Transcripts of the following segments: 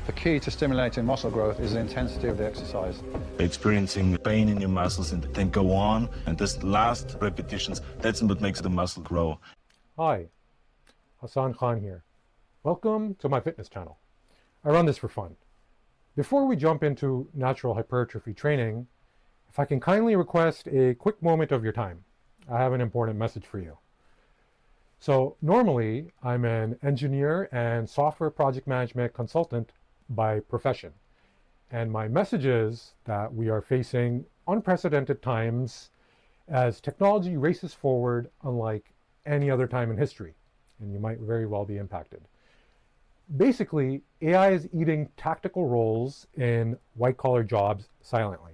The key to stimulating muscle growth is the intensity of the exercise. Experiencing pain in your muscles and then go on, and this last repetitions, that's what makes the muscle grow. Hi, Hassan Khan here. Welcome to my fitness channel. I run this for fun. Before we jump into natural hypertrophy training, if I can kindly request a quick moment of your time, I have an important message for you. So normally I'm an engineer and software project management consultant by profession. And my message is that we are facing unprecedented times as technology races forward unlike any other time in history, and you might very well be impacted. Basically, AI is eating tactical roles in white-collar jobs silently,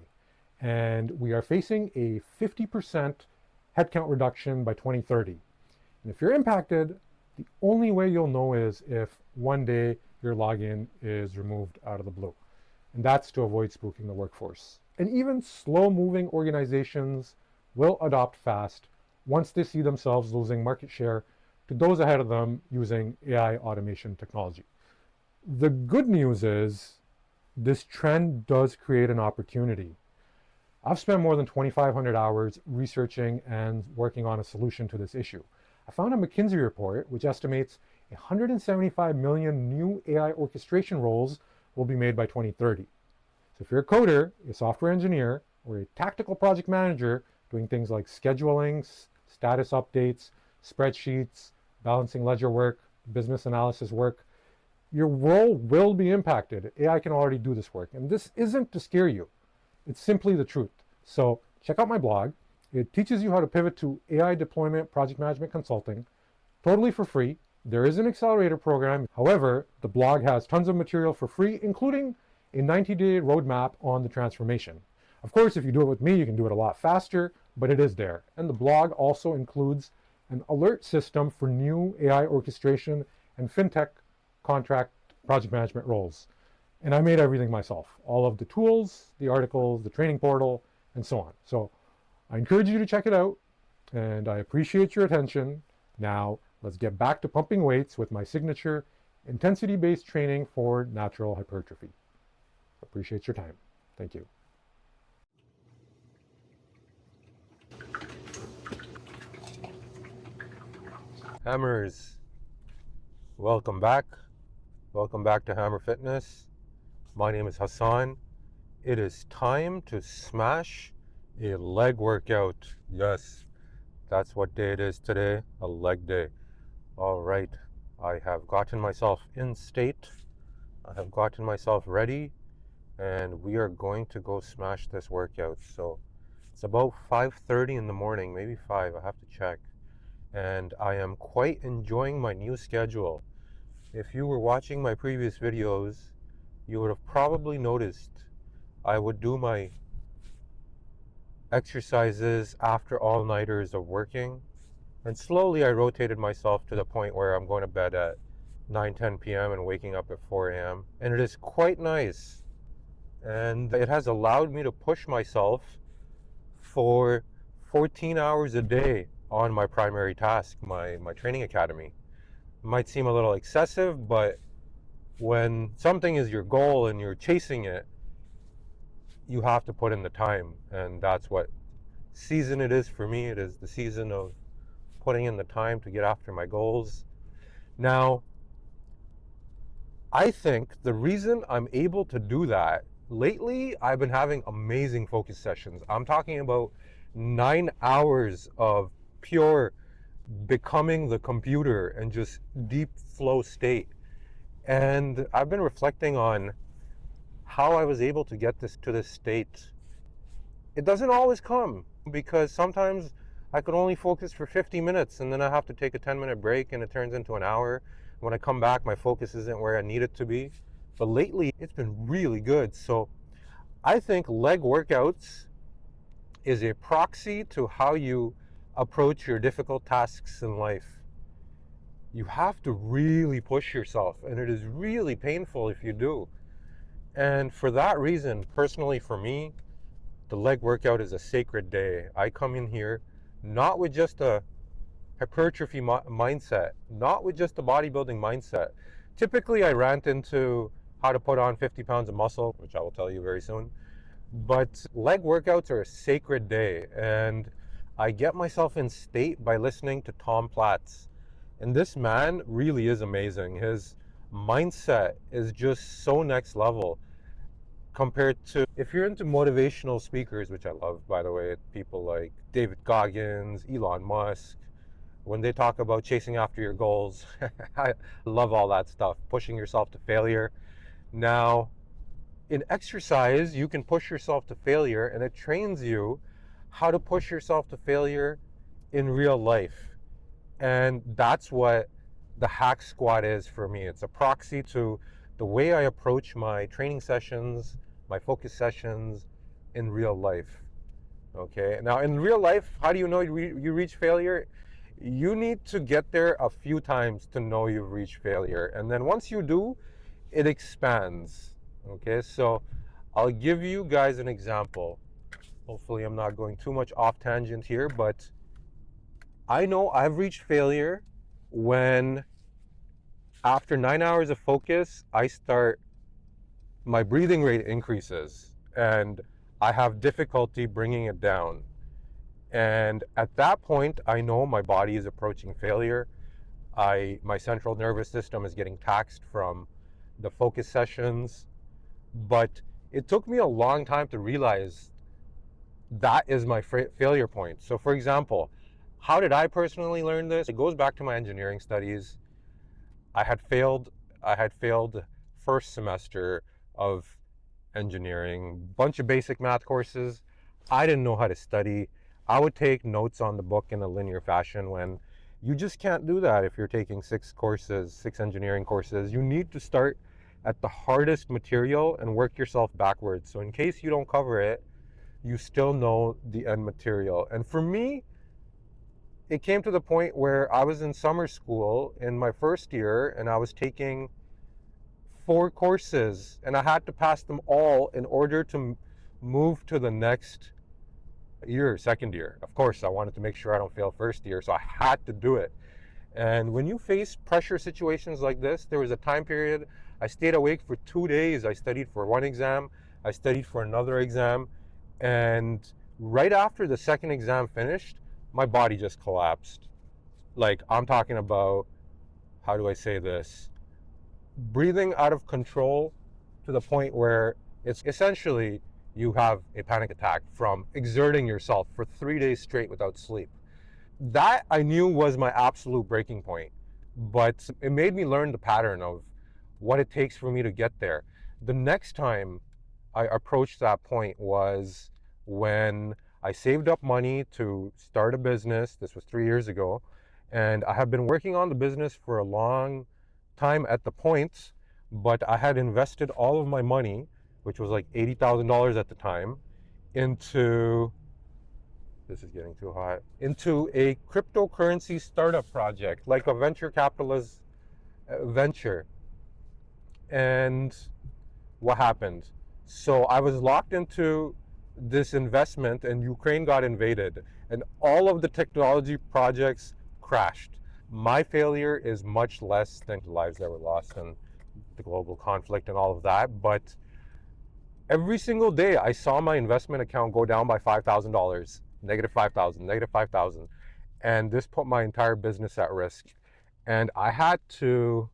and we are facing a 50% headcount reduction by 2030. And if you're impacted, the only way you'll know is if one day your login is removed out of the blue. And that's to avoid spooking the workforce. And even slow-moving organizations will adopt fast once they see themselves losing market share to those ahead of them using AI automation technology. The good news is this trend does create an opportunity. I've spent more than 2,500 hours researching and working on a solution to this issue. I found a McKinsey report which estimates 175 million new AI orchestration roles will be made by 2030. So if you're a coder, a software engineer, or a tactical project manager doing things like scheduling, status updates, spreadsheets, balancing ledger work, business analysis work, your role will be impacted. AI can already do this work. And this isn't to scare you. It's simply the truth. So check out my blog. It teaches you how to pivot to AI deployment project management consulting, totally for free. There is an accelerator program. However, the blog has tons of material for free, including a 90-day roadmap on the transformation. Of course, if you do it with me, you can do it a lot faster, but it is there. And the blog also includes an alert system for new AI orchestration and FinTech contract project management roles. And I made everything myself, all of the tools, the articles, the training portal, and so on. So I encourage you to check it out, and I appreciate your attention. Now, let's get back to pumping weights with my signature intensity-based training for natural hypertrophy. Appreciate your time. Thank you. Hammers, welcome back. Welcome back to Hammer Fitness. My name is Hassan. It is time to smash a leg workout. Yes, that's what day it is today, a leg day. All right, I have gotten myself in state. I have gotten myself ready, and we are going to go smash this workout. So it's about 5:30 in the morning, maybe 5, I have to check. And I am quite enjoying my new schedule. If you were watching my previous videos, you would have probably noticed I would do my exercises after all-nighters of working. And slowly I rotated myself to the point where I'm going to bed at 9-10 p.m. and waking up at 4 a.m. And it is quite nice. And it has allowed me to push myself for 14 hours a day on my primary task, my training academy. It might seem a little excessive, but when something is your goal and you're chasing it, you have to put in the time. And that's what season it is for me. It is the season of putting in the time to get after my goals. Now, I think the reason I'm able to do that, lately I've been having amazing focus sessions. I'm talking about 9 hours of pure becoming the computer and just deep flow state. And I've been reflecting on how I was able to get to this state. It doesn't always come, because sometimes I could only focus for 50 minutes and then I have to take a 10-minute break and it turns into an hour. When I come back, my focus isn't where I need it to be. But lately, it's been really good. So I think leg workouts is a proxy to how you approach your difficult tasks in life. You have to really push yourself, and it is really painful if you do. And for that reason, personally for me, the leg workout is a sacred day. I come in here not with just a hypertrophy mindset, not with just a bodybuilding mindset. Typically I rant into how to put on 50 pounds of muscle, which I will tell you very soon. But leg workouts are a sacred day, and I get myself in state by listening to Platz. And this man really is amazing. His mindset is just so next level compared to, if you're into motivational speakers, which I love, by the way, people like David Goggins, Elon Musk, when they talk about chasing after your goals, I love all that stuff, pushing yourself to failure. Now, in exercise, you can push yourself to failure, and it trains you how to push yourself to failure in real life. And that's what the hack squat is for me. It's a proxy to the way I approach my training sessions, my focus sessions in real life. Okay, now in real life, how do you know you reach failure? You need to get there a few times to know you've reached failure. And then once you do, it expands. Okay, so I'll give you guys an example. Hopefully I'm not going too much off tangent here, but I know I've reached failure when after 9 hours of focus, my breathing rate increases and I have difficulty bringing it down. And at that point, I know my body is approaching failure. My central nervous system is getting taxed from the focus sessions. But it took me a long time to realize that is my failure point. So for example, how did I personally learn this? It goes back to my engineering studies. I had failed first semester of engineering, bunch of basic math courses. I didn't know how to study. I would take notes on the book in a linear fashion when you just can't do that if you're taking 6 engineering courses. You need to start at the hardest material and work yourself backwards. So in case you don't cover it, you still know the end material. And for me, it came to the point where I was in summer school in my first year and I was taking 4 courses and I had to pass them all in order to move to the next year, second year. Of course, I wanted to make sure I don't fail first year, so I had to do it. And when you face pressure situations like this, there was a time period I stayed awake for 2 days. I studied for one exam, I studied for another exam, and right after the second exam finished, my body just collapsed. Like, I'm talking about, how do I say this? Breathing out of control to the point where it's essentially you have a panic attack from exerting yourself for 3 days straight without sleep. That I knew was my absolute breaking point, but it made me learn the pattern of what it takes for me to get there. The next time I approached that point was when I saved up money to start a business. This was 3 years ago, and I have been working on the business for a long time at the point, but I had invested all of my money, which was like $80,000 at the time, into a cryptocurrency startup project, like a venture capitalist venture. And what happened? So I was locked into this investment and Ukraine got invaded and all of the technology projects crashed. My failure is much less than the lives that were lost and the global conflict and all of that, but every single day I saw my investment account go down by $5,000, negative 5,000, negative 5,000, and this put my entire business at risk. And I had to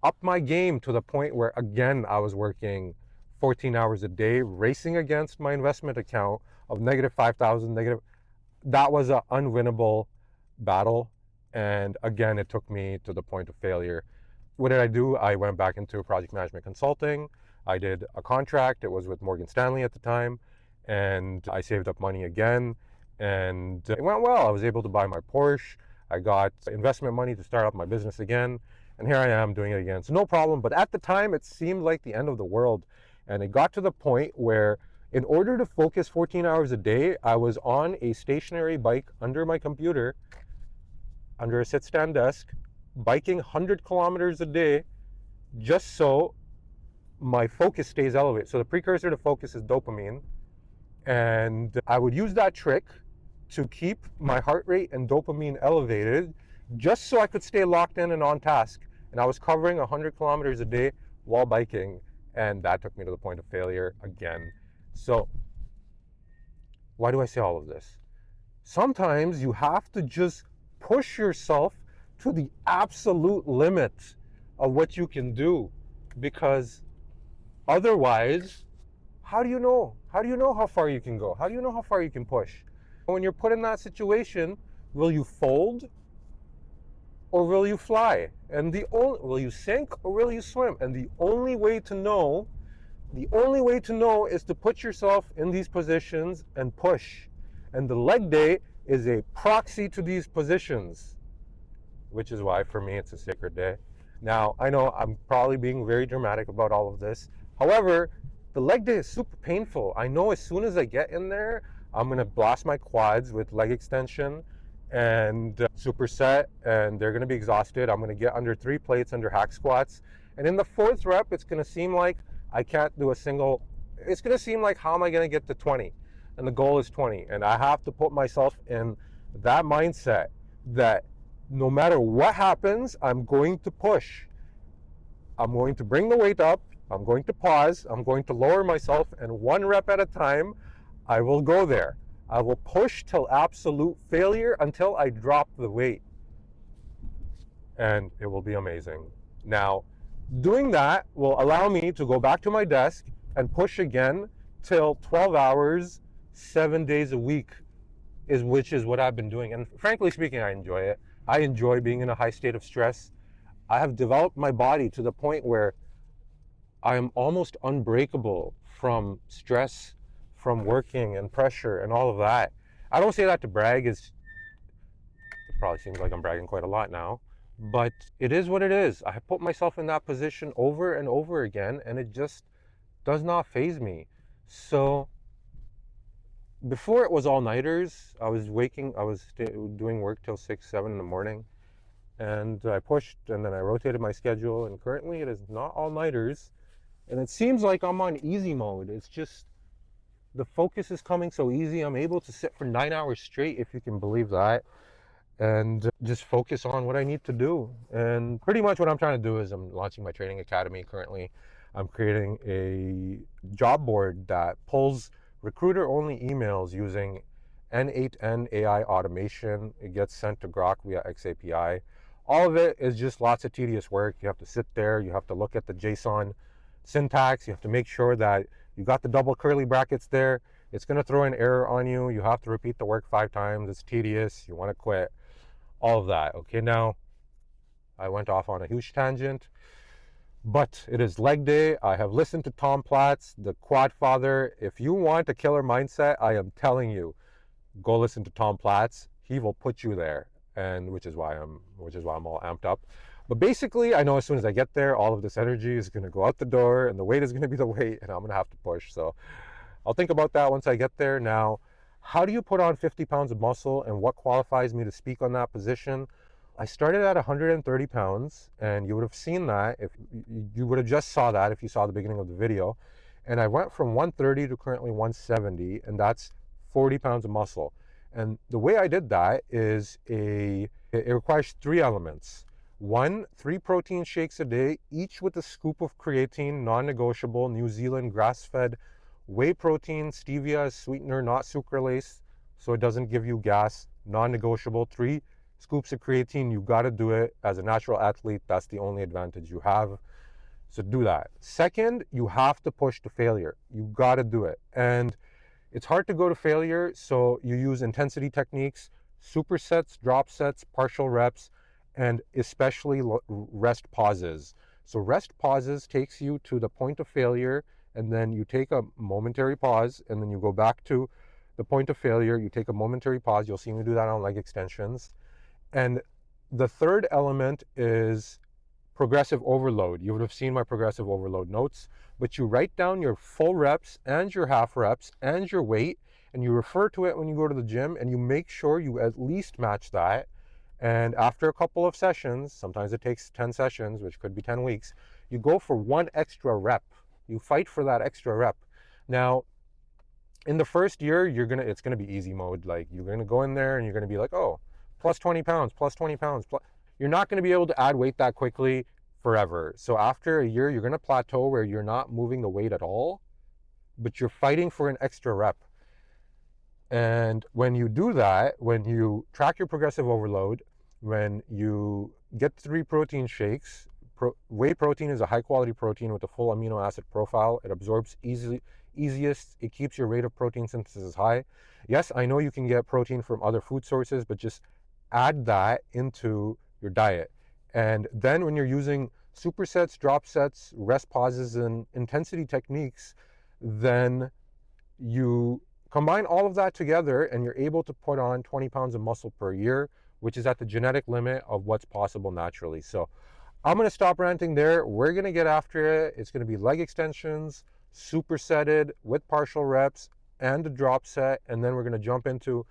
up my game to the point where, again, I was working 14 hours a day, racing against my investment account of negative 5,000, negative. That was an unwinnable battle. And again, it took me to the point of failure. What did I do? I went back into project management consulting. I did a contract. It was with Morgan Stanley at the time. And I saved up money again. And it went well. I was able to buy my Porsche. I got investment money to start up my business again. And here I am doing it again. So no problem. But at the time, it seemed like the end of the world. And it got to the point where in order to focus 14 hours a day, I was on a stationary bike under my computer, under a sit-stand desk, biking 100 kilometers a day, just so my focus stays elevated. So the precursor to focus is dopamine. And I would use that trick to keep my heart rate and dopamine elevated, just so I could stay locked in and on task. And I was covering 100 kilometers a day while biking, and that took me to the point of failure again. So why do I say all of this? Sometimes you have to just push yourself to the absolute limit of what you can do, because otherwise, how do you know? How do you know how far you can go? How do you know how far you can push? When you're put in that situation, will you fold or will you fly? And will you sink or will you swim? And the only way to know is to put yourself in these positions and push. And the leg day is a proxy to these positions, which is why for me it's a sacred day. Now, I know I'm probably being very dramatic about all of this. However, the leg day is super painful. I know as soon as I get in there, I'm going to blast my quads with leg extension and superset, and they're going to be exhausted. I'm going to get under 3 plates under hack squats. And in the 4th rep, it's going to seem like I can't do a single. It's going to seem like, how am I going to get to 20? And the goal is 20. And I have to put myself in that mindset that no matter what happens, I'm going to push. I'm going to bring the weight up. I'm going to pause. I'm going to lower myself. And 1 rep at a time, I will go there. I will push till absolute failure until I drop the weight. And it will be amazing. Now, doing that will allow me to go back to my desk and push again till 12 hours, 7 days a week, which is what I've been doing. And frankly speaking, I enjoy it. I enjoy being in a high state of stress. I have developed my body to the point where I am almost unbreakable from stress, from working and pressure and all of that. I don't say that to brag. It probably seems like I'm bragging quite a lot now, but it is what it is. I put myself in that position over and over again, and it just does not faze me. So before it was all-nighters. I was doing work till 6, 7 in the morning, and I pushed, and then I rotated my schedule, and currently it is not all-nighters, and it seems like I'm on easy mode. It's just the focus is coming so easy. I'm able to sit for 9 hours straight, if you can believe that, and just focus on what I need to do. And pretty much what I'm trying to do is I'm launching my training academy currently. I'm creating a job board that pulls recruiter-only emails using N8N AI automation. It gets sent to Grok via XAPI. All of it is just lots of tedious work. You have to sit there, you have to look at the JSON syntax, you have to make sure that you got the double curly brackets there. It's going to throw an error on you. You have to repeat the work 5 times. It's tedious. You want to quit. All of that. Okay, now I went off on a huge tangent, but it is leg day. I have listened to Tom Platz, the Quadfather. If you want a killer mindset, I am telling you, go listen to Tom Platz. He will put you there, and which is why I'm all amped up. But basically, I know as soon as I get there, all of this energy is going to go out the door, and the weight is going to be the weight, and I'm going to have to push. So I'll think about that once I get there. Now, how do you put on 50 pounds of muscle, and what qualifies me to speak on that position? I started at 130 pounds, and you would have seen that if you would have just saw that if you saw the beginning of the video. And I went from 130 to currently 170, and that's 40 pounds of muscle. And the way I did that is it requires 3 elements. 1, 3 protein shakes a day, each with a scoop of creatine, non-negotiable, New Zealand grass-fed whey protein, stevia is sweetener, not sucralose, so it doesn't give you gas, non-negotiable. 3 scoops of creatine, you got to do it. As a natural athlete, that's the only advantage you have. So do that. Second, you have to push to failure. You got to do it. And it's hard to go to failure, so you use intensity techniques, supersets, drop sets, partial reps, and especially rest pauses. So rest pauses takes you to the point of failure, and then you take a momentary pause, and then you go back to the point of failure. You take a momentary pause. You'll see me do that on leg extensions. And the third element is progressive overload. You would have seen my progressive overload notes, but you write down your full reps and your half reps and your weight, and you refer to it when you go to the gym, and you make sure you at least match that. And after a couple of sessions, sometimes it takes 10 sessions, which could be 10 weeks, you go for 1 extra rep. You fight for that extra rep. Now, in the first year, it's gonna be easy mode. Like, you're gonna go in there and you're gonna be like, oh, plus 20 pounds, plus 20 pounds. You're not gonna be able to add weight that quickly. forever. So after a year, you're going to plateau where you're not moving the weight at all, but you're fighting for an extra rep. And when you do that, when you track your progressive overload, when you get 3 protein shakes, whey protein is a high quality protein with a full amino acid profile. It absorbs easiest. It keeps your rate of protein synthesis high. Yes, I know you can get protein from other food sources, but just add that into your diet. And then when you're using supersets, drop sets, rest pauses, and intensity techniques, then you combine all of that together and you're able to put on 20 pounds of muscle per year, which is at the genetic limit of what's possible naturally. So I'm going to stop ranting there. We're going to get after it. It's going to be leg extensions, supersetted with partial reps and a drop set. And then we're going to jump into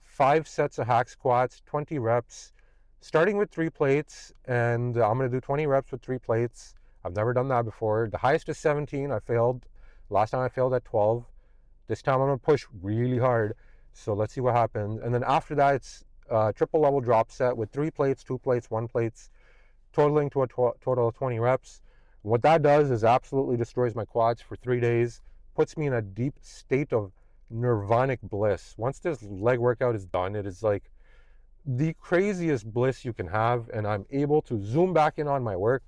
5 sets of hack squats, 20 reps, starting with 3 plates. And I'm going to do 20 reps with 3 plates. I've never done that before. The highest is 17. I failed. Last time I failed at 12. This time I'm going to push really hard. So let's see what happens. And then after that, it's a triple level drop set with 3 plates, 2 plates, 1 plates, totaling to a total of 20 reps. What that does is absolutely destroys my quads for 3 days, puts me in a deep state of nirvanic bliss. Once this leg workout is done, it is like the craziest bliss you can have, and I'm able to zoom back in on my work.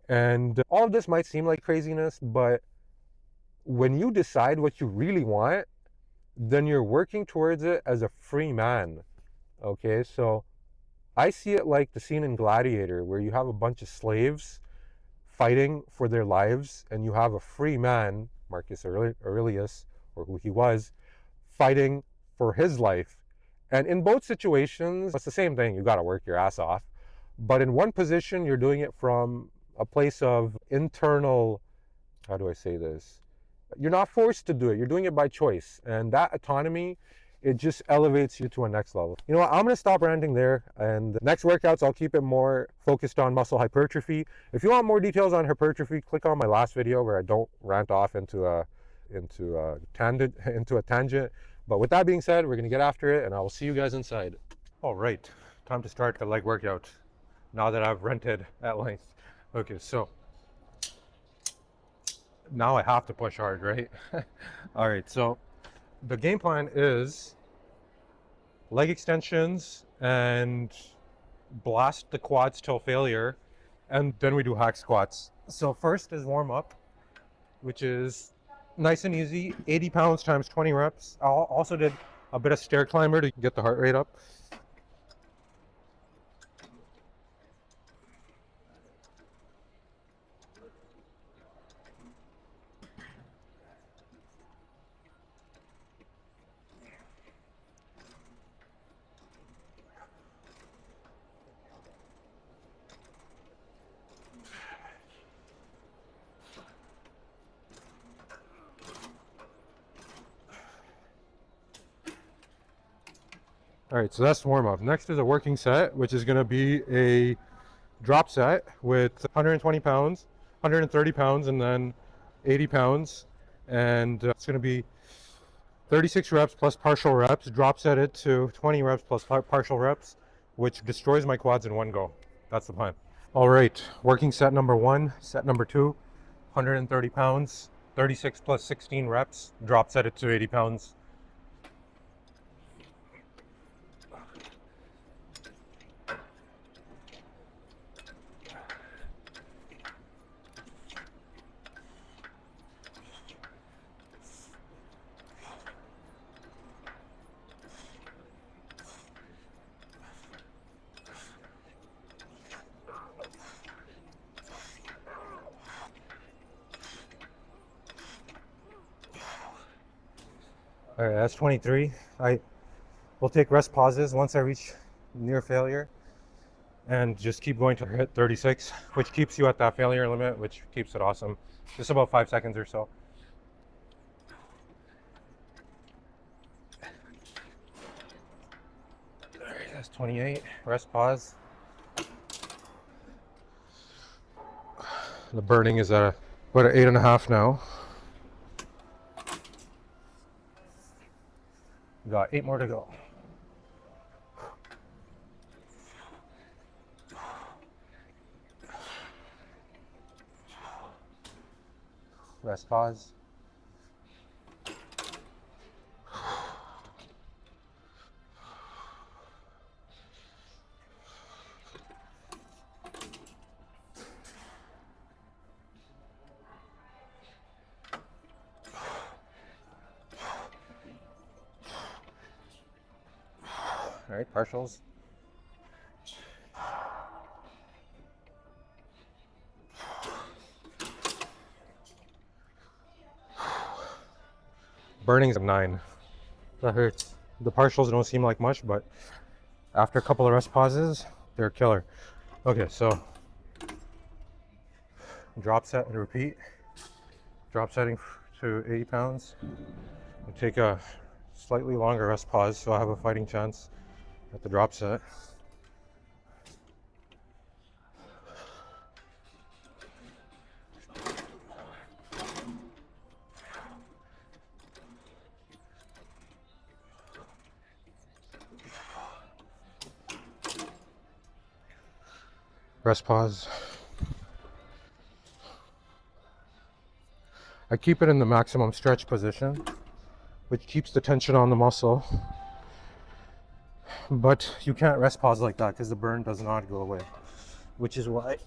And all of this might seem like craziness, but when you decide what you really want, then you're working towards it as a free man. Okay, so I see it like the scene in Gladiator where you have a bunch of slaves fighting for their lives and you have a free man, Marcus Aurelius, or who he was, fighting for his life. And in both situations, it's the same thing. You got to work your ass off. But in one position, you're doing it from a place of internal, how do I say this? You're not forced to do it. You're doing it by choice. And that autonomy, it just elevates you to a next level. You know what, I'm going to stop ranting there. And next workouts, I'll keep it more focused on muscle hypertrophy. If you want more details on hypertrophy, click on my last video where I don't rant off into a tangent. But with that being said, we're going to get after it and I will see you guys inside. All right, time to start the leg workout now that I've ranted at length. Okay, so now I have to push hard, right? All right, so the game plan is leg extensions and blast the quads till failure, and then we do hack squats. So first is warm up, which is nice and easy, 80 pounds times 20 reps. I also did a bit of stair climber to get the heart rate up. All right, so that's warm up. Next is a working set, which is going to be a drop set with 120 pounds, 130 pounds, and then 80 pounds. And it's going to be 36 reps plus partial reps, drop set it to 20 reps plus partial reps, which destroys my quads in one go. That's the plan. All right, working set number 1, set number 2, 130 pounds, 36 plus 16 reps, drop set it to 80 pounds. All right, that's 23. I will take rest pauses once I reach near failure and just keep going to hit 36, which keeps you at that failure limit, which keeps it awesome. Just about 5 seconds or so. All right, that's 28. Rest pause. The burning is at about 8.5 now. Got 8 more to go. rest pause. All right, partials. Burning's a 9. That hurts. The partials don't seem like much, but after a couple of rest pauses, they're killer. Okay, so drop set and repeat. Drop setting to 80 pounds. I'll take a slightly longer rest pause so I have a fighting chance at the drop set. Rest pause. I keep it in the maximum stretch position, which keeps the tension on the muscle. But you can't rest pause like that because the burn does not go away, which is why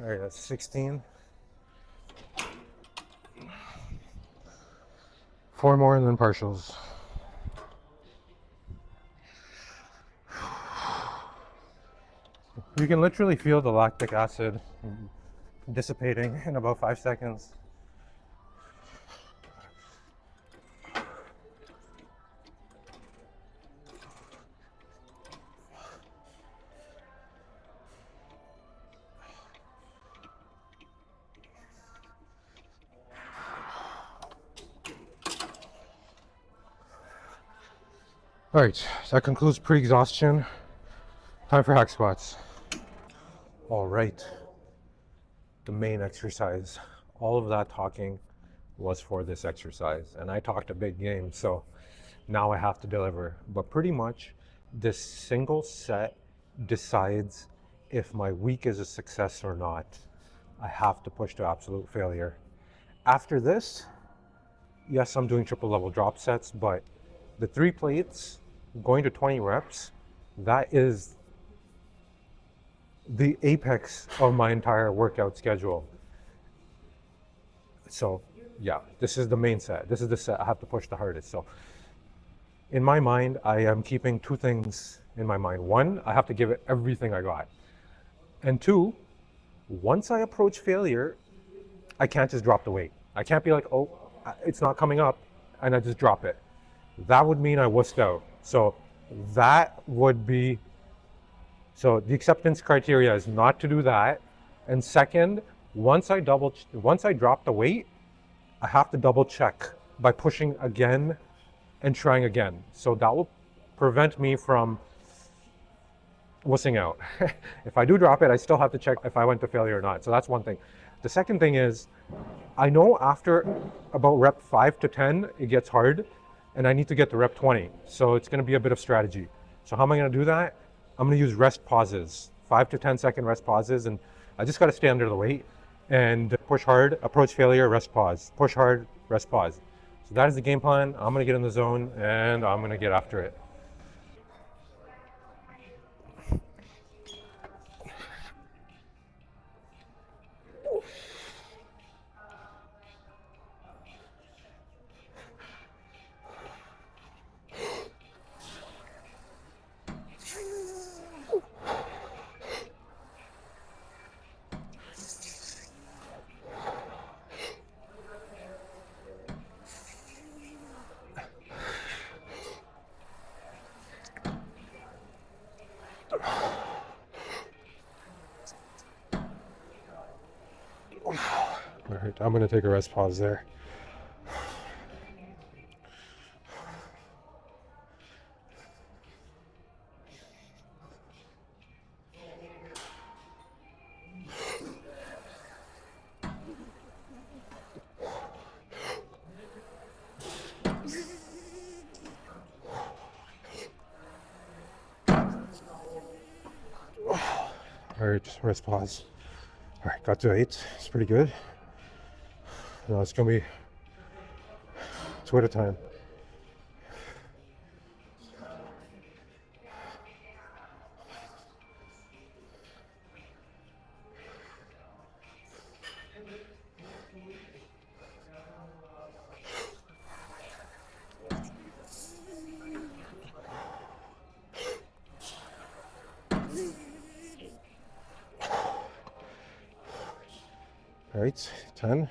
all right, that's 16. 4 more and then partials. You can literally feel the lactic acid dissipating in about 5 seconds. All right, that concludes pre-exhaustion. Time for hack squats. All right, the main exercise. All of that talking was for this exercise, and I talked a big game, so now I have to deliver. But pretty much this single set decides if my week is a success or not. I have to push to absolute failure. After this, yes, I'm doing triple level drop sets, but the 3 plates going to 20 reps, that is the apex of my entire workout schedule. So yeah, this is the main set. This is the set I have to push the hardest. So in my mind, I am keeping 2 things in my mind. 1, I have to give it everything I got. And 2, once I approach failure, I can't just drop the weight. I can't be like, oh, it's not coming up, and I just drop it. That would mean I wussed out. So that would be, so the acceptance criteria is not to do that. And second, once I drop the weight, I have to double check by pushing again and trying again. So that will prevent me from wussing out. If I do drop it, I still have to check if I went to failure or not. So that's one thing. The second thing is, I know after about rep 5 to 10, it gets hard, and I need to get to rep 20. So it's gonna be a bit of strategy. So how am I gonna do that? I'm gonna use rest pauses, 5 to 10 second rest pauses, and I just gotta stay under the weight and push hard, approach failure, rest pause, push hard, rest pause. So that is the game plan. I'm gonna get in the zone and I'm gonna get after it. All right, I'm gonna take a rest pause there. tired, just rest pause. All right, got to 8. It's pretty good. Now it's gonna be 2 at a time. All right, 10.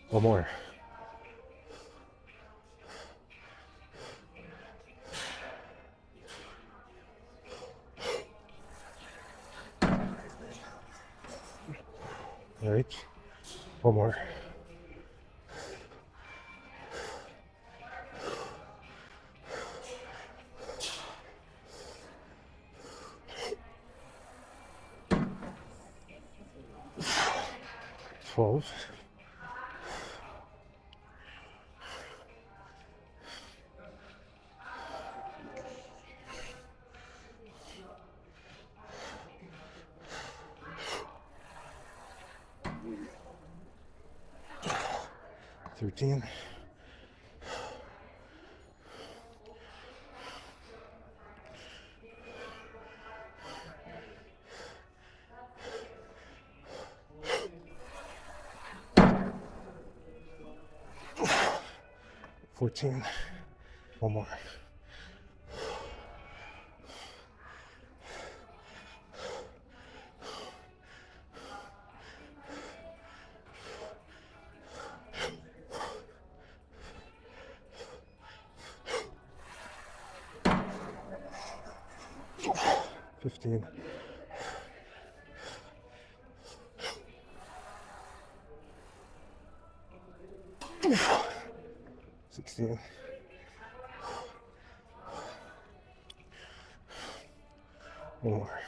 One more. All right, one more. Twelve. $13. 14. One more. $15. 16. One more.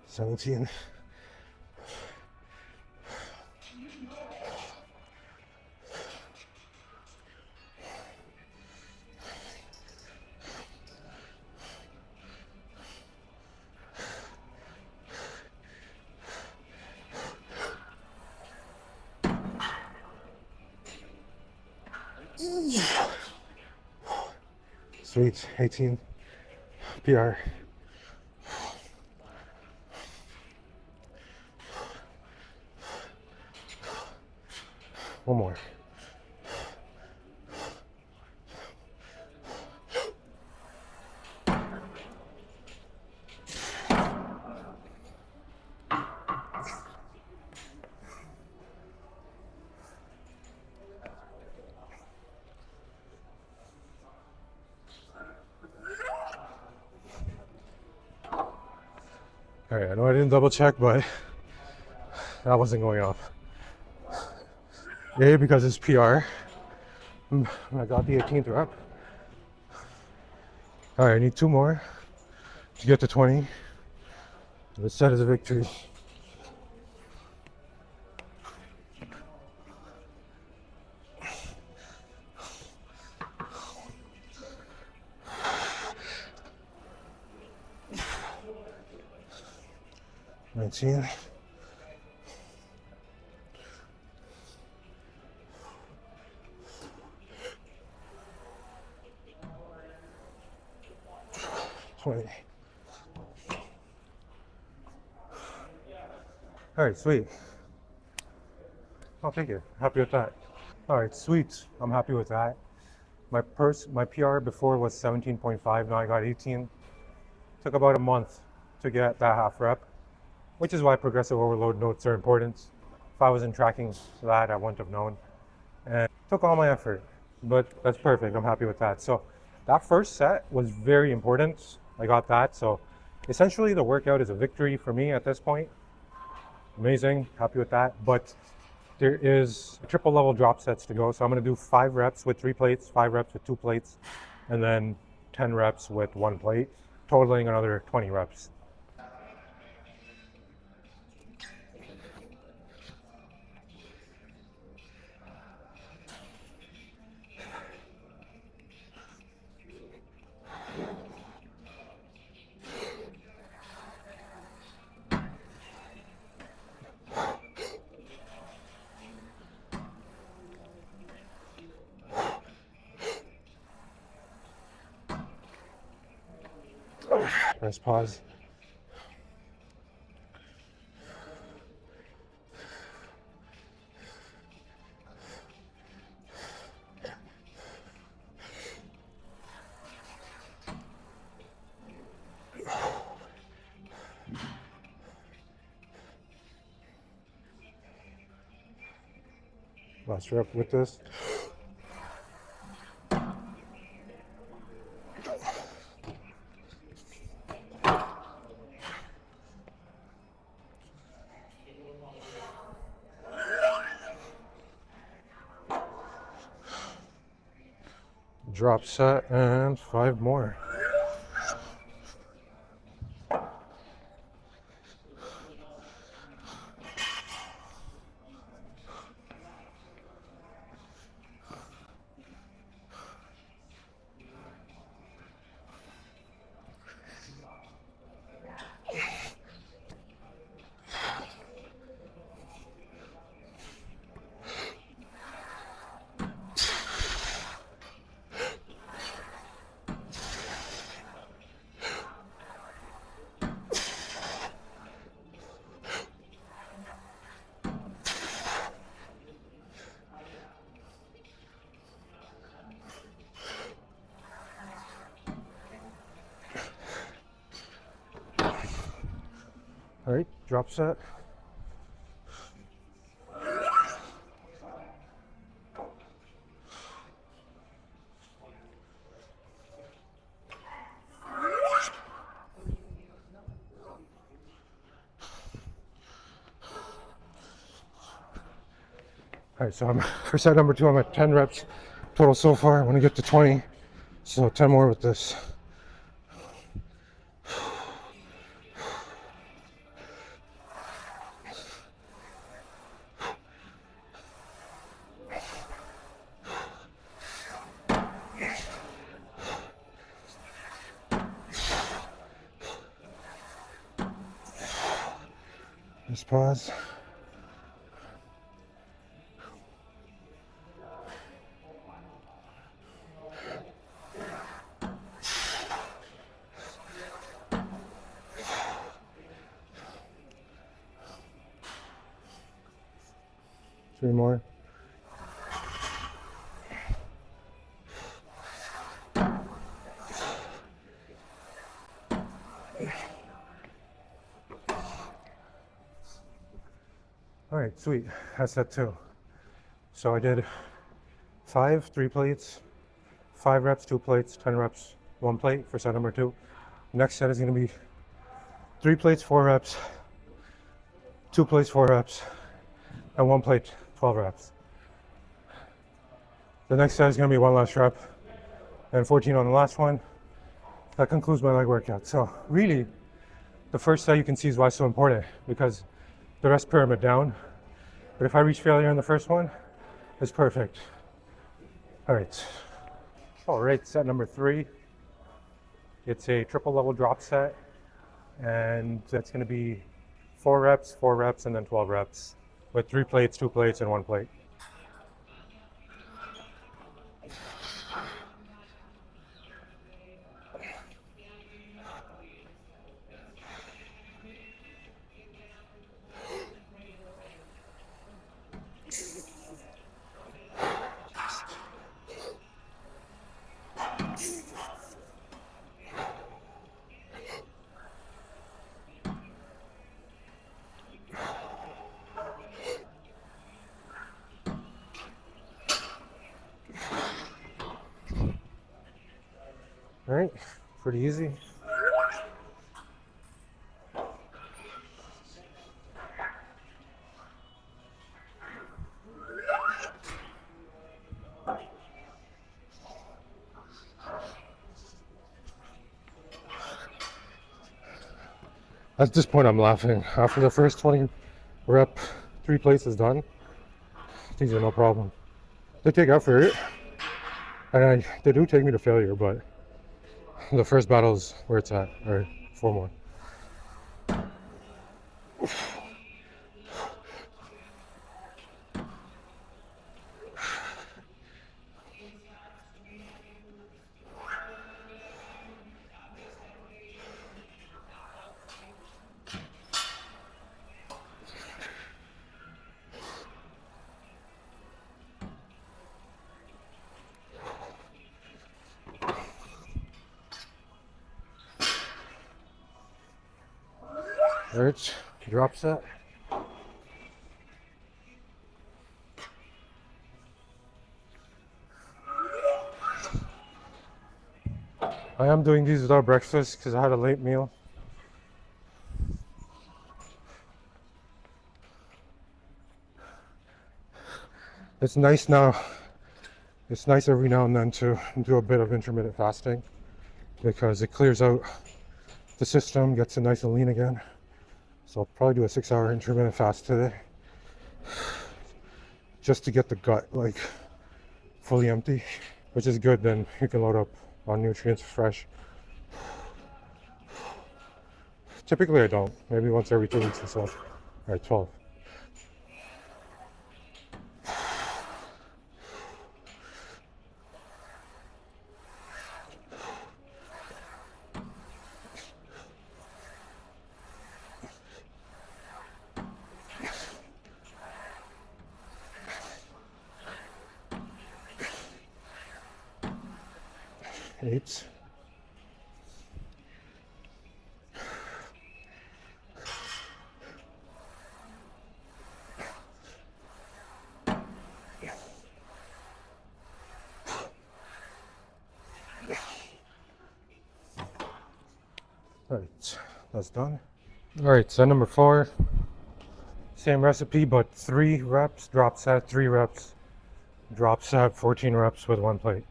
$17. Sweet, 18, PR. One more. All right, I know I didn't double check, but that wasn't going off. A, because it's PR. I got the 18th rep. All right, I need 2 more to get to 20. Let's set as a victory. $19. $20. All right, sweet. I'll take it. Happy with that. All right, sweet. I'm happy with that. My PR before was 17.5. Now I got 18. Took about a month to get that half rep, which is why progressive overload notes are important. If I wasn't tracking that, I wouldn't have known. And took all my effort, but that's perfect. I'm happy with that. So that first set was very important. I got that. So essentially the workout is a victory for me at this point. Amazing, happy with that. But there is triple level drop sets to go. So I'm gonna do 5 reps with 3 plates, 5 reps with 2 plates, and then 10 reps with 1 plate, totaling another 20 reps. Press pause. Last rep with this. Drop set and 5 more. All right, drop set. All right, so for set number 2, I'm at 10 reps total so far. I want to get to 20, so 10 more with this. Just pause. Three more. All right, sweet. That's set 2. So I did 5 3 plates, 5 reps 2 plates, 10 reps 1 plate for set number 2. Next set is going to be 3 plates 4 reps, 2 plates 4 reps, and 1 plate 12 reps. The next set is going to be 1 last rep and 14 on the last one. That concludes my leg workout. So really, the first set you can see is why it's so important, because the rest pyramid down. But if I reach failure in the first one, it's perfect. All right, set number 3. It's a triple level drop set, and that's going to be 4 reps, and then 12 reps with 3 plates, 2 plates, and 1 plate. All right, pretty easy. At this point, I'm laughing. After the first 20 rep, 3 plates is done. These are no problem. They take effort, and they do take me to failure, but the first battle is where it's at. All right, 4 more. Alright, drop set. I am doing these without breakfast because I had a late meal. It's nice now. It's nice every now and then to do a bit of intermittent fasting because it clears out the system, gets it nice and lean again. So I'll probably do a 6-hour intermittent fast today just to get the gut like fully empty, which is good. Then you can load up on nutrients fresh. Typically I don't, maybe once every 2 weeks or so. All right, 12. Eight. Alright, that's done. Alright, set number 4. Same recipe, but 3 reps, drop set, 3 reps, drop set, 14 reps with 1 plate.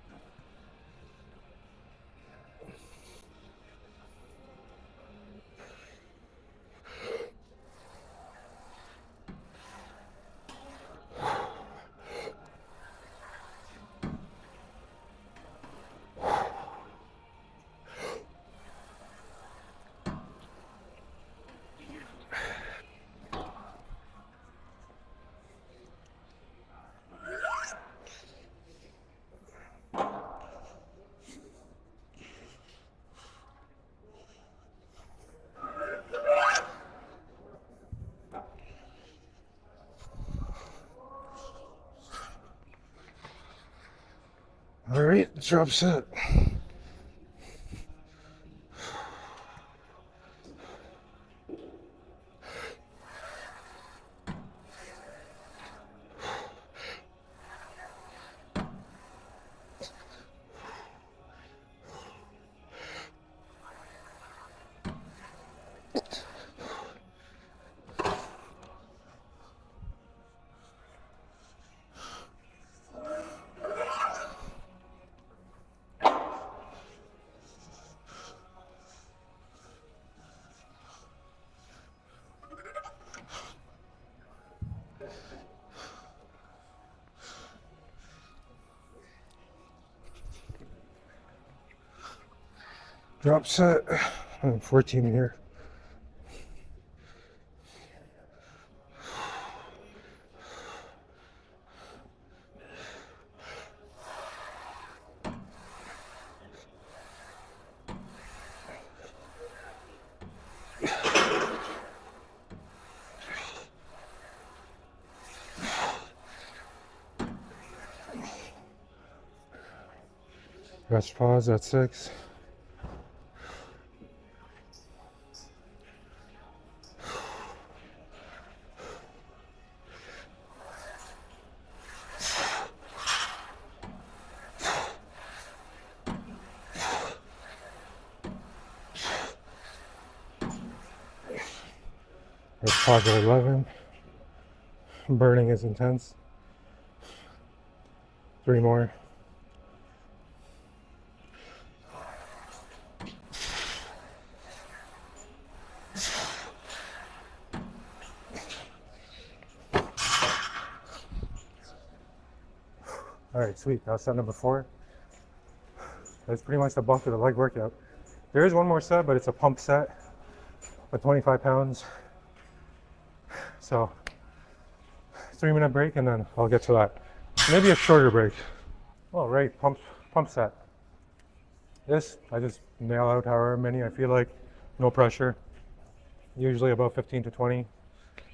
Alright, drop set. Drop set, 14 here. Rest pause at 6. Rest pause at 11. Burning is intense. 3 more. Alright, sweet. That was set number 4. That's pretty much the bulk of the leg workout. There is one more set, but it's a pump set with 25 pounds. So, 3-minute break and then I'll get to that. Maybe a shorter break. Alright, pump set. This, I just nail out however many I feel like. No pressure. Usually about 15 to 20.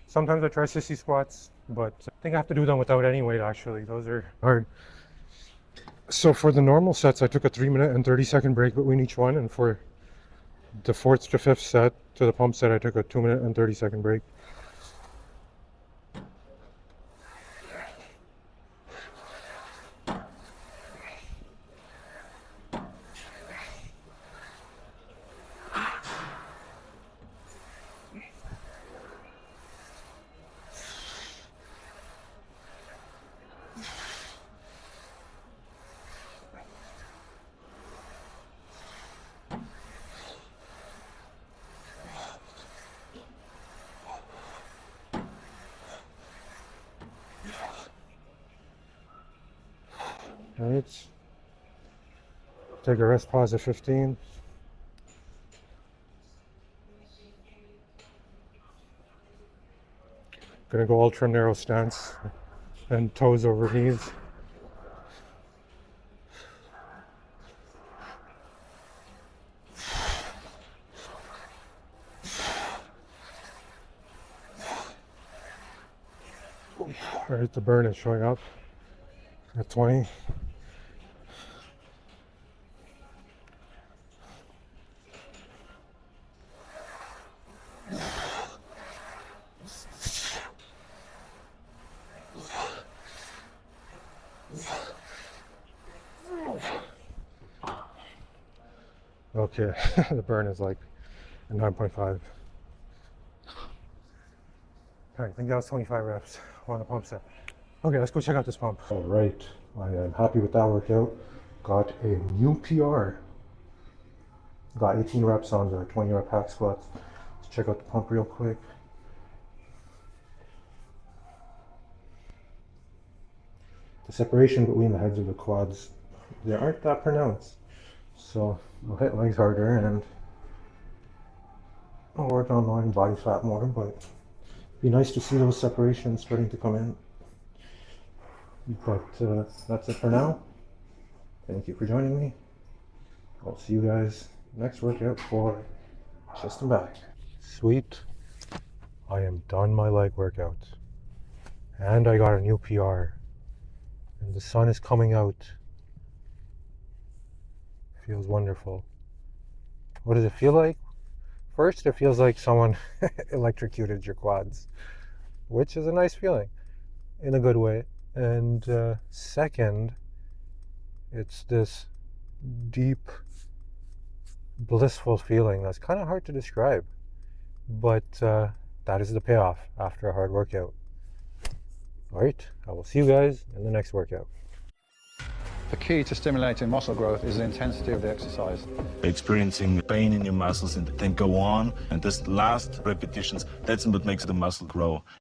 Sometimes I try sissy squats, but I think I have to do them without any weight actually. Those are hard. So for the normal sets, I took a 3-minute and 30-second break between each one, and for the fourth to fifth set to the pump set, I took a 2-minute and 30-second break. Alright, take a rest pause at 15. Gonna go ultra narrow stance and toes over knees. Alright, the burn is showing up at 20. Okay, the burn is like a 9.5. Alright, I think that was 25 reps on the pump set. Okay, let's go check out this pump. Alright, I am happy with that workout. Got a new PR. Got 18 reps on the 20 rep hack squats. Let's check out the pump real quick. The separation between the heads of the quads, they aren't that pronounced. So I'll hit legs harder and I'll work on lowering body fat more, but it'd be nice to see those separations starting to come in. But that's it for now. Thank you for joining me. I'll see you guys next workout for chest and back. Sweet. I am done my leg workout. And I got a new PR. And the sun is coming out. Feels wonderful. What does it feel like? First, it feels like someone electrocuted your quads, which is a nice feeling in a good way. And second, it's this deep, blissful feeling that's kind of hard to describe, but that is the payoff after a hard workout. All right, I will see you guys in the next workout. The key to stimulating muscle growth is the intensity of the exercise. Experiencing pain in your muscles and then go on, and this last repetitions, that's what makes the muscle grow.